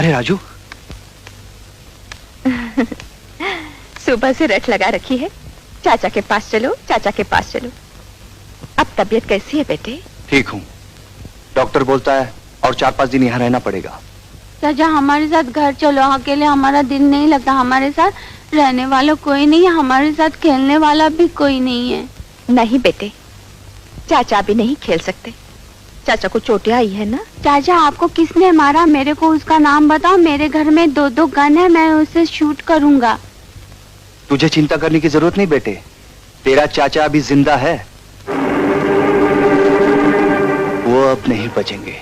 है राजू? सुबह से रट लगा रखी है, चाचा के पास चलो, चाचा के पास चलो। अब तबीयत कैसी है बेटे? ठीक हूँ, डॉक्टर बोलता है और 4-5 दिन यहाँ रहना पड़ेगा। चाचा हमारे साथ घर चलो, अकेले हमारा दिल नहीं लगता, हमारे साथ रहने वाला कोई नहीं है, हमारे साथ खेलने वाला भी कोई नहीं है। नहीं बेटे, चाचा भी नहीं खेल सकते, चाचा को चोटें आई है ना। चाचा आपको किसने मारा? मेरे को उसका नाम बताओ, मेरे घर में 2-2 गन है, मैं उसे शूट करूंगा। तुझे चिंता करने की जरूरत नहीं बेटे, तेरा चाचा अभी जिंदा है, वो अब नहीं बचेंगे।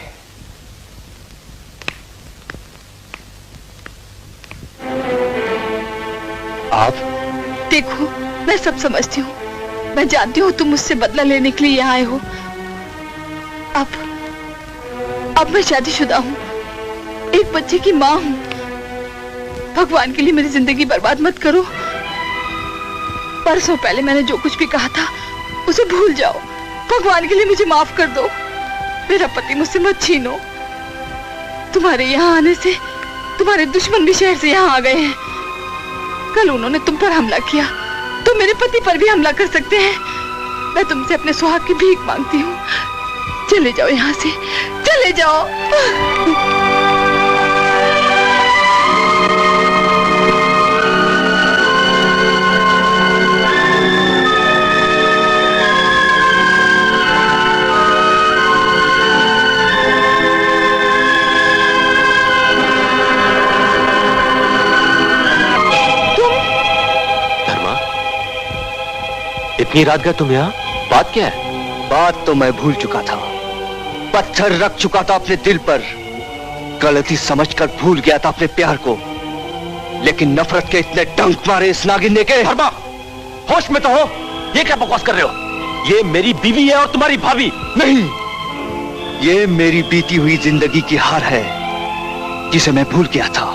आप देखो, मैं सब समझती हूँ, मैं जानती हूँ तुम मुझसे बदला लेने के लिए यहाँ आए हो। अब मैं शादीशुदा हूँ, एक बच्चे की माँ हूँ। भगवान के लिए मेरी जिंदगी बर्बाद मत करो। परसों पहले मैंने जो कुछ भी कहा था उसे भूल जाओ। भगवान के लिए मुझे माफ कर दो। मेरा पति मुझसे मत छीनो। तुम्हारे यहाँ आने से तुम्हारे दुश्मन भी शहर से यहाँ आ गए हैं। कल उन्होंने तुम पर हमला किया, तो मेरे पति पर भी हमला कर सकते हैं। मैं तुमसे अपने सुहाग की भीख मांगती हूँ, चले जाओ यहाँ से, चले जाओ। इतनी रात गए तुम यहाँ? बात क्या है? बात तो मैं भूल चुका था, पत्थर रख चुका था अपने दिल पर, गलती समझकर भूल गया था अपने प्यार को, लेकिन नफरत के इतने डंक मारे इस नागिन ने के। धर्मा, होश में तो हो, ये क्या बकवास कर रहे हो? ये मेरी बीवी है और तुम्हारी भाभी नहीं। ये मेरी बीती हुई जिंदगी की हार है, जिसे मैं भूल गया था,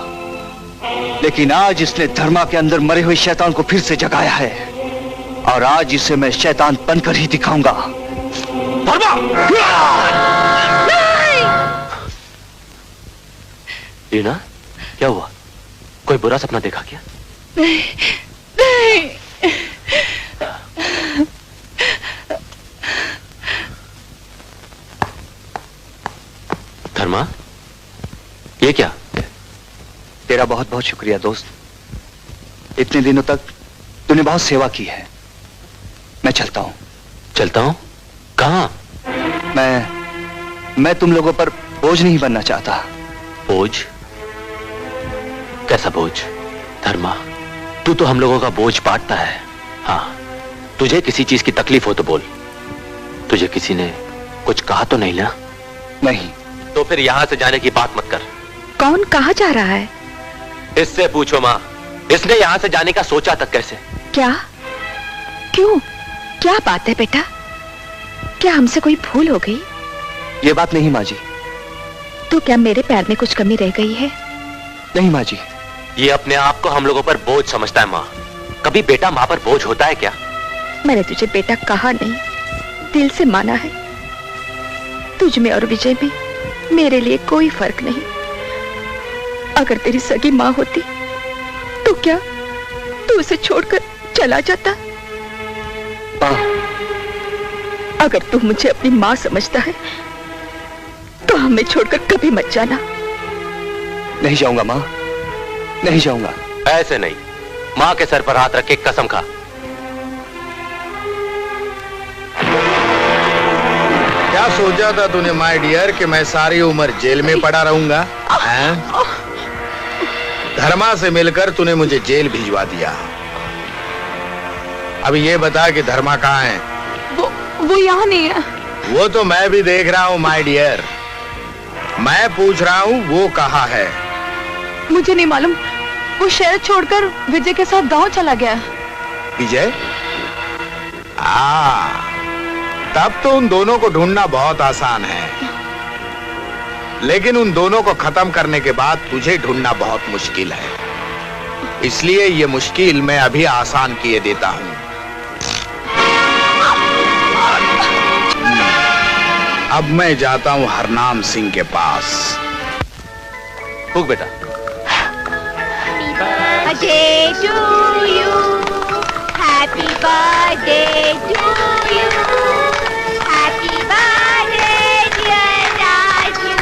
लेकिन आज इसने धर्मा के अंदर मरे हुए शैतान को फिर से जगाया है, और आज इसे मैं शैतान बनकर ही दिखाऊंगा। धर्मा! रीना, क्या हुआ? कोई बुरा सपना देखा क्या? नहीं, नहीं। धर्मा, ये क्या? तेरा बहुत बहुत शुक्रिया दोस्त, इतने दिनों तक तूने बहुत सेवा की है। मैं चलता हूँ। चलता हूँ? कहाँ? मैं तुम लोगों पर बोझ नहीं बनना चाहता। बोझ? कैसा बोझ? धर्मा, तू तो हम लोगों का बोझ बांटता है। हाँ, तुझे किसी चीज की तकलीफ हो तो बोल। तुझे किसी ने कुछ कहा तो नहीं ना? नहीं। तो फिर यहां से जाने की बात मत कर। कौन कहाँ जा रहा है? इससे पूछो माँ, इसने यहां से जाने का सोचा तक कैसे? क्या? क्यों? क्या बात है बेटा? क्या हमसे कोई भूल हो गई? ये बात नहीं माँ जी। तो क्या मेरे प्यार में कुछ कमी रह गई है? नहीं माँ जी। ये अपने आप को हम लोगों पर बोझ समझता है माँ। कभी बेटा माँ पर बोझ होता है क्या? मैंने तुझे बेटा कहा नहीं, दिल से माना है। तुझ में और विजय में मेरे लिए कोई फर्क नहीं। अगर तेरी सगी माँ होती तो क्या तू उसे छोड़कर चला जाता? अगर तू मुझे अपनी माँ समझता है तो हमें छोड़कर कभी मत जाना। नहीं जाऊंगा माँ, नहीं जाऊंगा। ऐसे नहीं, माँ के सर पर हाथ रख के कसम खा। क्या सोचा था तूने माय डियर कि मैं सारी उम्र जेल में पड़ा रहूंगा? धर्मा से मिलकर तूने मुझे जेल भिजवा दिया। अभी ये बता कि धर्मा कहाँ है? वो यहाँ नहीं है। वो तो मैं भी देख रहा हूँ माय डियर। मैं पूछ रहा हूँ वो कहाँ है? मुझे नहीं मालूम, वो शहर छोड़कर विजय के साथ गांव चला गया। विजय? तब तो उन दोनों को ढूंढना बहुत आसान है, लेकिन उन दोनों को खत्म करने के बाद तुझे ढूंढना बहुत मुश्किल है। इसलिए ये मुश्किल मैं अभी आसान किए देता हूँ। अब मैं जाता हूँ हरनाम सिंह के पास। फूक बेटा। Birthday to you, happy birthday to you, happy birthday dear Raju,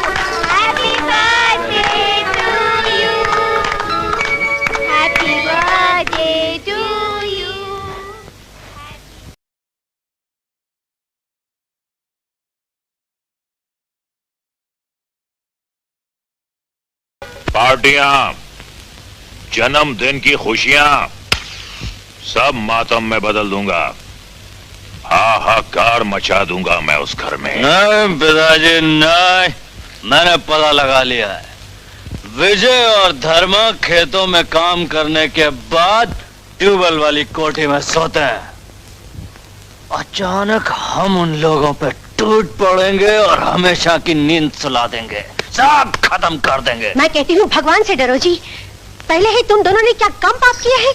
happy birthday to you, happy birthday to you. पार्टियां, जन्मदिन की खुशियां सब मातम में बदल दूंगा। हाहाकार मचा दूंगा मैं उस घर में। नहीं पिताजी नहीं, मैंने पता लगा लिया है। विजय और धर्मा खेतों में काम करने के बाद ट्यूबवेल वाली कोठी में सोते हैं। अचानक हम उन लोगों पे टूट पड़ेंगे और हमेशा की नींद सुला देंगे, सब खत्म कर देंगे। मैं कहती हूँ भगवान से डरो जी। पहले ही तुम दोनों ने क्या कम पाप किया है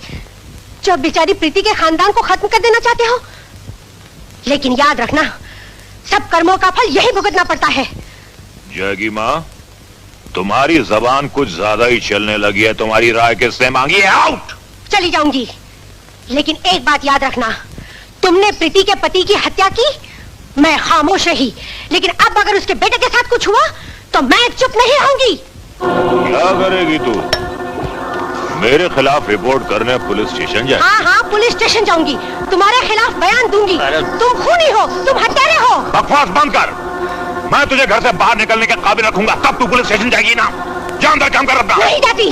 जो बेचारी प्रीति के खानदान को खत्म कर देना चाहते हो। लेकिन याद रखना, सब कर्मों का फल यही भुगतना पड़ता है। जयगी माँ, तुम्हारी जबान कुछ ज्यादा ही चलने लगी है। तुम्हारी राय किससे मांगी है? आउट। चली जाऊंगी, लेकिन एक बात याद रखना, तुमने प्रीति के पति की हत्या की, मैं खामोश रही, लेकिन अब अगर उसके बेटे के साथ कुछ हुआ तो मैं चुप नहीं रहूंगी। क्या करेगी तू? मेरे खिलाफ रिपोर्ट करने पुलिस स्टेशन जाए? हाँ हाँ, पुलिस स्टेशन जाऊंगी, तुम्हारे खिलाफ बयान दूंगी। तुम खूनी हो, तुम हत्यारे हो। बकवास बंद कर। मैं तुझे घर से बाहर निकलने के काबिल रखूंगा, तब तू पुलिस स्टेशन जाएगी ना। जा अंदर काम कर अपना। नहीं जाती।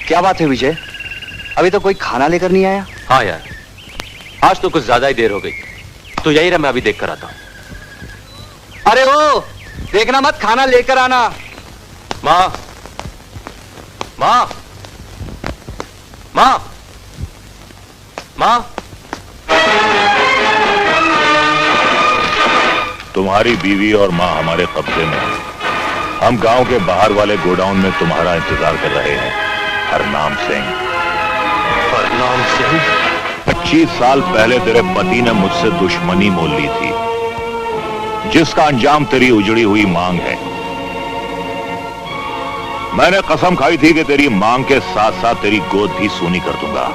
क्या बात है विजय, अभी तो कोई खाना लेकर नहीं आया? हाँ यार, आज तो कुछ ज्यादा ही देर हो गई। तो यही रहा, मैं अभी देख कर आता हूँ। अरे वो देखना मत, खाना लेकर आना। माँ, माँ, माँ, माँ। तुम्हारी बीवी और माँ हमारे कब्जे में है। हम गांव के बाहर वाले गोडाउन में तुम्हारा इंतजार कर रहे हैं। हरनाम सिंह। हरनाम सिंह? 25 साल पहले तेरे पति ने मुझसे दुश्मनी मोल ली थी, जिसका अंजाम तेरी उजड़ी हुई मांग है। मैंने कसम खाई थी कि तेरी मांग के साथ साथ तेरी गोद भी सूनी कर दूंगा।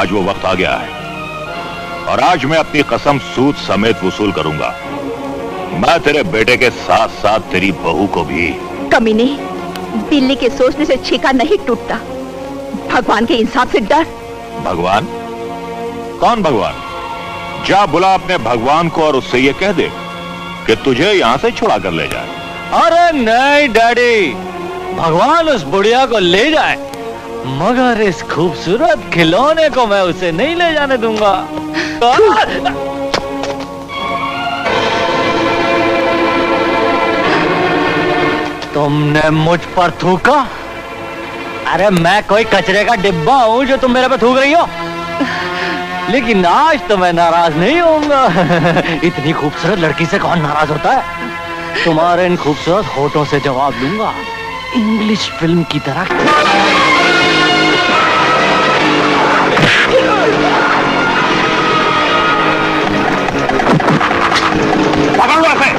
आज वो वक्त आ गया है और आज मैं अपनी कसम सूद समेत वसूल करूंगा। मैं तेरे बेटे के साथ साथ तेरी बहू को भी। कमीने, बिल्ली के सोचने से छीका नहीं टूटता। भगवान के इंसाफ से डर। भगवान? कौन भगवान? जा बुला अपने भगवान को और उससे ये कह दे कि तुझे यहां से छुड़ा कर ले जाए। अरे नहीं डैडी, भगवान उस बुढ़िया को ले जाए, मगर इस खूबसूरत खिलौने को मैं उसे नहीं ले जाने दूंगा। तुमने मुझ पर थूका? अरे मैं कोई कचरे का डिब्बा हूं जो तुम मेरे पे थूक रही हो? लेकिन आज तो मैं नाराज नहीं होऊंगा। इतनी खूबसूरत लड़की से कौन नाराज होता है? तुम्हारे इन खूबसूरत होठों से जवाब दूंगा, इंग्लिश फिल्म की तरह। पकड़ लो ऐसे।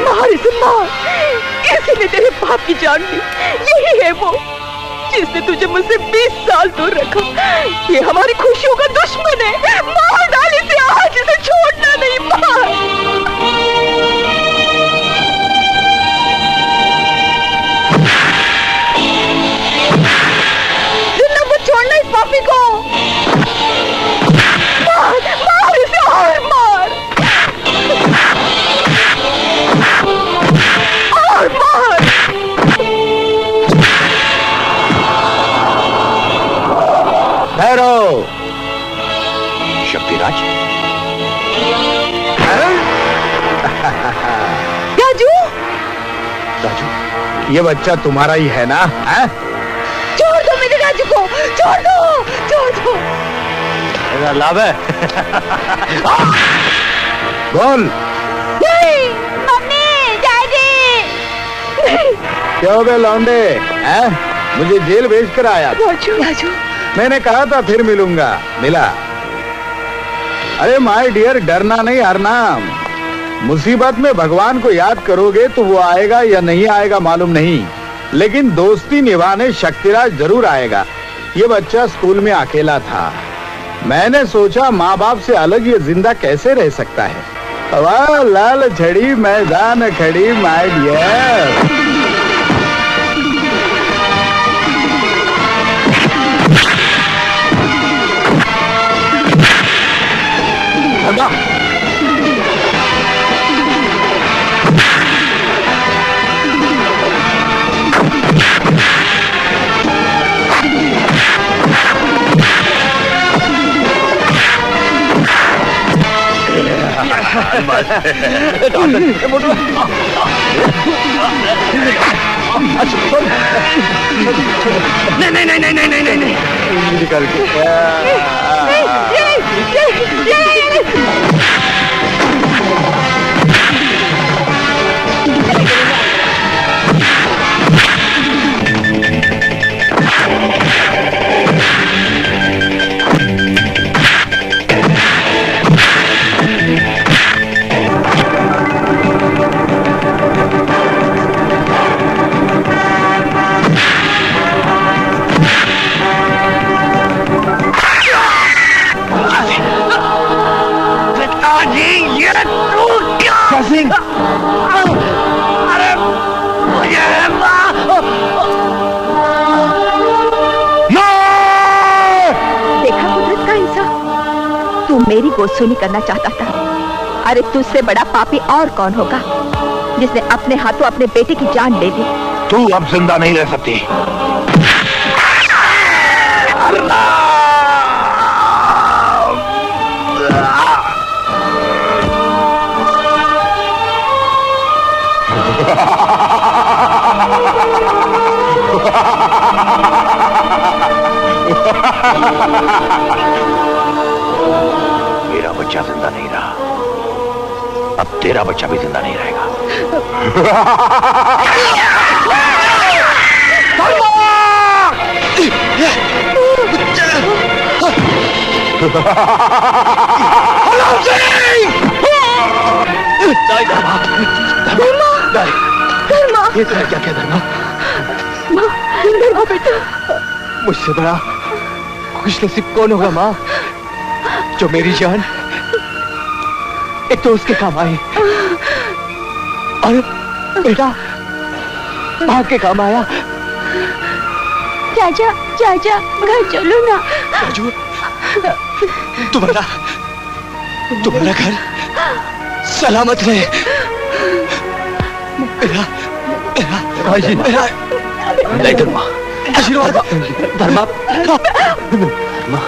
मार इसे, मार। किसी ने तेरे बाप की जान ली। यही है वो जिसने तुझे मुझसे 20 साल दूर रखा। ये हमारी खुशियों का दुश्मन है। मार डाल इसे, आज इसे छोड़ना नहीं। मार। जिन्ना को छोड़ना इस पापी को। मार, मार इसे और मार। और मार। राजू, राजू, ये बच्चा तुम्हारा ही है ना? है? छोड़ दो मेरे राजू को, छोड़ दो, छोड़ दो। मेरा लाभ है। बोल। नहीं, मम्मी, डैडी। क्यों बे लौंडे, हैं? मुझे जेल भेज कर आया था। राजू, राजू, मैंने कहा था फिर मिलूंगा, मिला। अरे माय डियर, डरना नहीं हारना। मुसीबत में भगवान को याद करोगे तो वो आएगा या नहीं आएगा मालूम नहीं, लेकिन दोस्ती निभाने शक्तिराज जरूर आएगा। ये बच्चा स्कूल में अकेला था, मैंने सोचा माँ बाप से अलग ये जिंदा कैसे रह सकता है। वाह लाल छड़ी मैदान खड़ी माय डियर। नहीं निकल के मेरी गोदसूनी करना चाहता था। अरे तुझसे बड़ा पापी और कौन होगा जिसने अपने हाथों अपने बेटे की जान ले ली। तू अब जिंदा नहीं रह सकती। मेरा बच्चा जिंदा नहीं रहा, अब तेरा बच्चा भी जिंदा नहीं रहेगा। ये तेरा क्या क्या धर्मा? धर्मा बेटा, मुझसे बड़ा खुशनसीब कौन होगा माँ, जो मेरी जान एक तो उसके काम आई और बेटा भाग के काम आया। चाचा, चाचा, घर चलो ना। राजू, तुम्हारा घर सलामत रहे। मेरा नहीं धर्मा, आशीर्वाद। धर्मा, धर्मा।